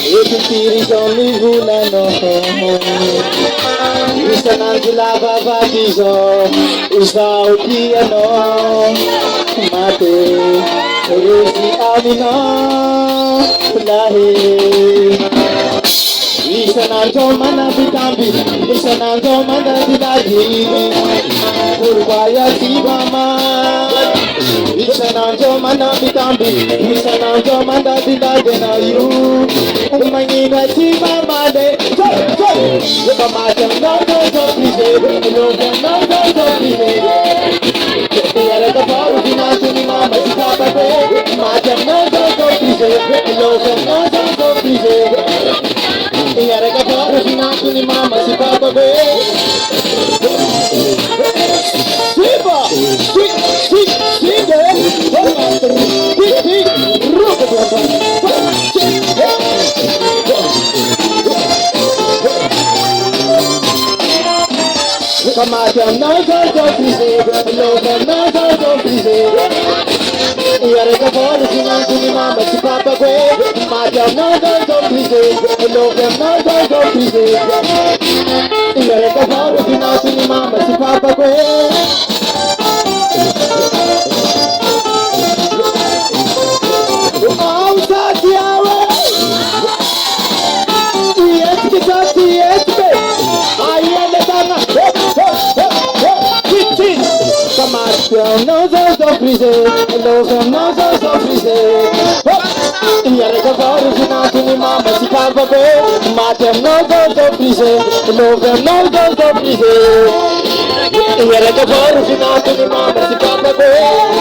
Epitiri zoni vulano isanandro lava vadizo izao tiano mate resi amina lahe isanandro manabitambi isanandro manabidagi kurvaya sivama isanandro manabitambi isanandro manabidagi na yu mangina sivama de Look at my damn no Frisé, look at no Frisé. Era da bola de nada nem mama de capa de, mas damn no Frisé, look at no Frisé. Era da bola de nada nem mama de capa de. Siva, Come on, no Frisé, look at no Frisé. Era da bola de nada nem mama de capa de, mas damn no Frisé, look at no Frisé. Era da bola de nada nem mama de capa de. No Frisé, no Frisé. Era da bola de nada nem mama de capa de, mas damn no Frisé, look at no Frisé. Era da bola de nada nem mama de capa de.